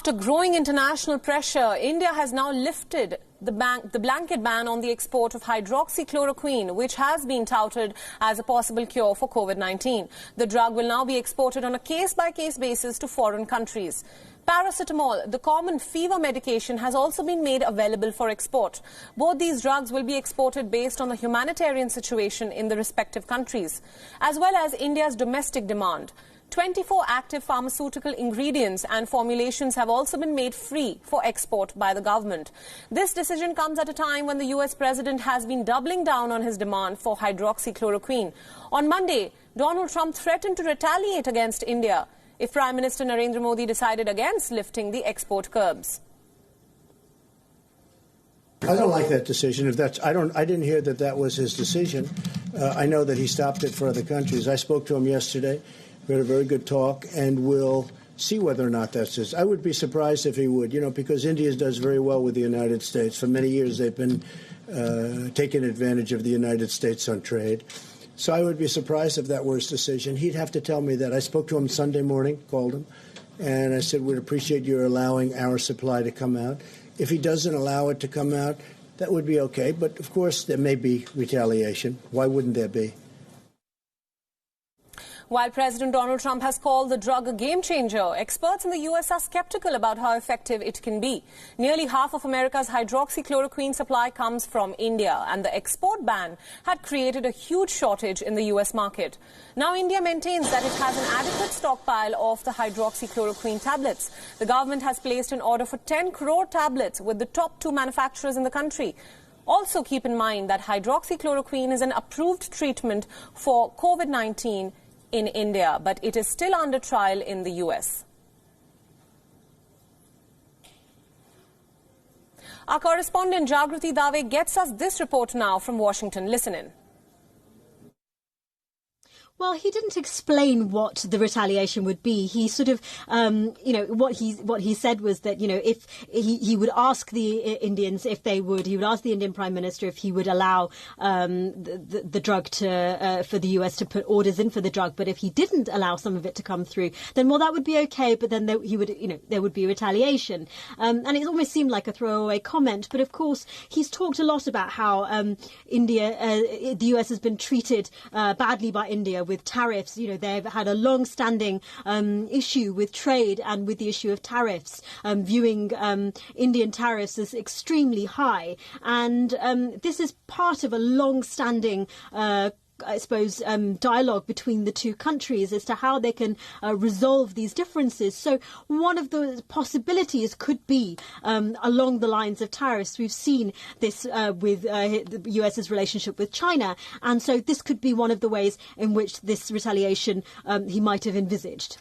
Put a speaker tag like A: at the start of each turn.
A: After growing international pressure, India has now lifted the blanket ban on the export of hydroxychloroquine, which has been touted as a possible cure for COVID-19. The drug will now be exported on a case-by-case basis to foreign countries. Paracetamol, the common fever medication, has also been made available for export. Both these drugs will be exported based on the humanitarian situation in the respective countries, as well as India's domestic demand. 24 active pharmaceutical ingredients and formulations have also been made free for export by the government. This decision comes at a time when the US president has been doubling down on his demand for hydroxychloroquine. On Monday, Donald Trump threatened to retaliate against India if Prime Minister Narendra Modi decided against lifting the export curbs.
B: I don't like that decision. I didn't hear that was his decision. I know that he stopped it for other countries. I spoke to him yesterday. We had a very good talk, and we'll see whether or not that's his. I would be surprised if he would, because India does very well with the United States. For many years, they've been taking advantage of the United States on trade. So I would be surprised if that were his decision. He'd have to tell me that. I spoke to him Sunday morning, called him, and I said, we'd appreciate your allowing our supply to come out. If he doesn't allow it to come out, that would be okay. But, of course, there may be retaliation. Why wouldn't there be?
A: While President Donald Trump has called the drug a game-changer, experts in the US are skeptical about how effective it can be. Nearly half of America's hydroxychloroquine supply comes from India, and the export ban had created a huge shortage in the US market. Now India maintains that it has an adequate stockpile of the hydroxychloroquine tablets. The government has placed an order for 10 crore tablets with the top 2 manufacturers in the country. Also keep in mind that hydroxychloroquine is an approved treatment for COVID-19 in India, but it is still under trial in the US. Our correspondent Jagrati Dave gets us this report now from Washington. Listen in.
C: Well, he didn't explain what the retaliation would be. He sort of, what he said was that, if he would ask the Indians if they would, he would ask the Indian Prime Minister if he would allow the drug for the US to put orders in for the drug. But if he didn't allow some of it to come through, then that would be okay. But then there would be retaliation. And it almost seemed like a throwaway comment. But of course, he's talked a lot about how the US has been treated badly by India with tariffs. They've had a long-standing issue with trade and with the issue of tariffs, viewing Indian tariffs as extremely high. And this is part of a long-standing dialogue between the two countries as to how they can resolve these differences. So one of the possibilities could be along the lines of tariffs. We've seen this with the US's relationship with China. And so this could be one of the ways in which this retaliation he might have envisaged.